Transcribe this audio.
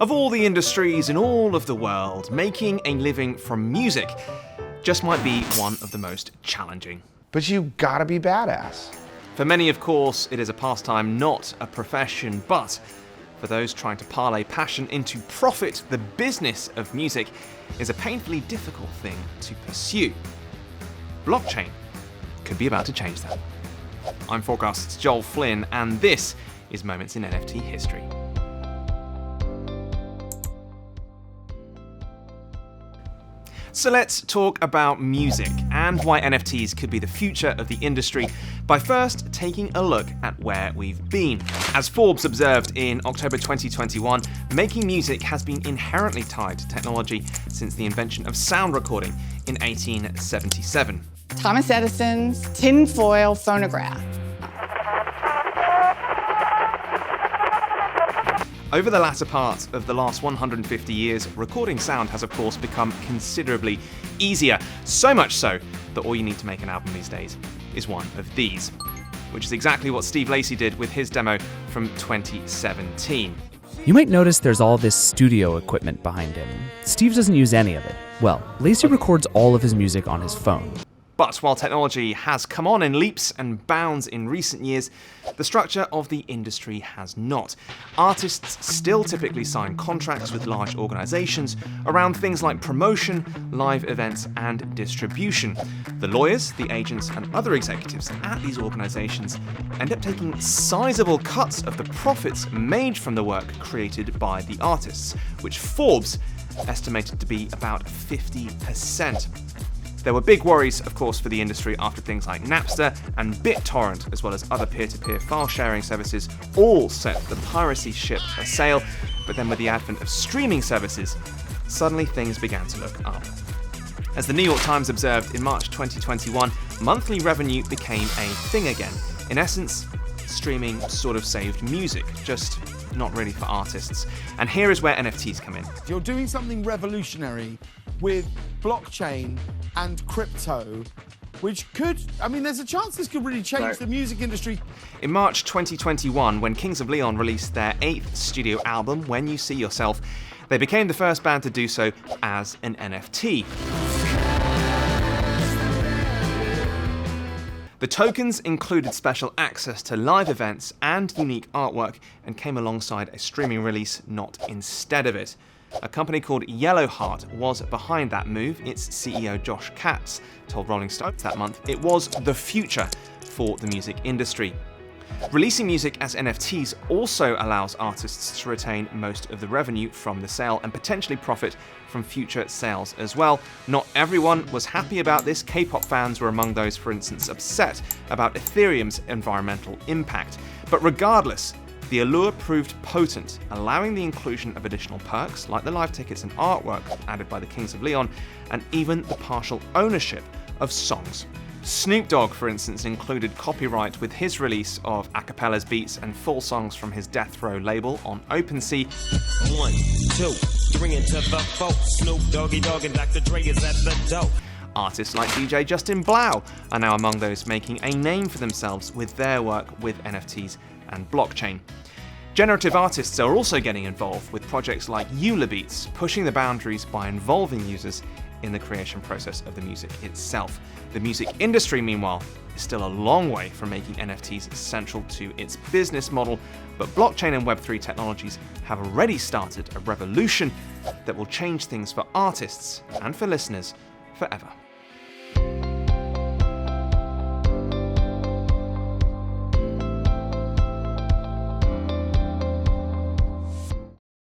Of all the industries in all of the world, making a living from music just might be one of the most challenging. But you gotta be badass. For many, of course, it is a pastime, not a profession, but for those trying to parlay passion into profit, the business of music is a painfully difficult thing to pursue. Blockchain could be about to change that. I'm Forkast's Joel Flynn, and this is Moments in NFT History. So let's talk about music and why NFTs could be the future of the industry by first taking a look at where we've been. As Forbes observed in October 2021, making music has been inherently tied to technology since the invention of sound recording in 1877. Thomas Edison's tinfoil phonograph. Over the latter part of the last 150 years, recording sound has of course become considerably easier, so much so that all you need to make an album these days is one of these, which is exactly what Steve Lacy did with his demo from 2017. You might notice there's all this studio equipment behind him. Steve doesn't use any of it. Well, Lacy records all of his music on his phone. But while technology has come on in leaps and bounds in recent years, the structure of the industry has not. Artists still typically sign contracts with large organizations around things like promotion, live events, and distribution. The lawyers, the agents, and other executives at these organizations end up taking sizable cuts of the profits made from the work created by the artists, which Forbes estimated to be about 50%. There were big worries, of course, for the industry after things like Napster and BitTorrent, as well as other peer-to-peer file sharing services, all set the piracy ship a sail. But then with the advent of streaming services, suddenly things began to look up. As the New York Times observed in March 2021, monthly revenue became a thing again. In essence, streaming sort of saved music, just not really for artists. And here is where NFTs come in. You're doing something revolutionary with blockchain and crypto, which could, there's a chance this could really change the music industry. In March 2021, when Kings of Leon released their 8th studio album, When You See Yourself, they became the first band to do so as an NFT. The tokens included special access to live events and unique artwork and came alongside a streaming release, not instead of it. A company called Yellowheart was behind that move. Its CEO Josh Katz told Rolling Stone that month it was the future for the music industry. Releasing music as NFTs also allows artists to retain most of the revenue from the sale and potentially profit from future sales as well. Not everyone was happy about this. K-pop fans were among those, for instance, upset about Ethereum's environmental impact. But regardless, the allure proved potent, allowing the inclusion of additional perks like the live tickets and artwork added by the Kings of Leon, and even the partial ownership of songs. Snoop Dogg, for instance, included copyright with his release of a cappella's beats and full songs from his Death Row label on OpenSea. 1, 2, 3 into the 4. Snoop Doggy Dogg and Dr. Dre is at the door. Artists like DJ Justin Blau are now among those making a name for themselves with their work with NFTs and blockchain. Generative artists are also getting involved with projects like Eula Beats, pushing the boundaries by involving users in the creation process of the music itself. The music industry, meanwhile, is still a long way from making NFTs central to its business model, but blockchain and Web3 technologies have already started a revolution that will change things for artists and for listeners forever.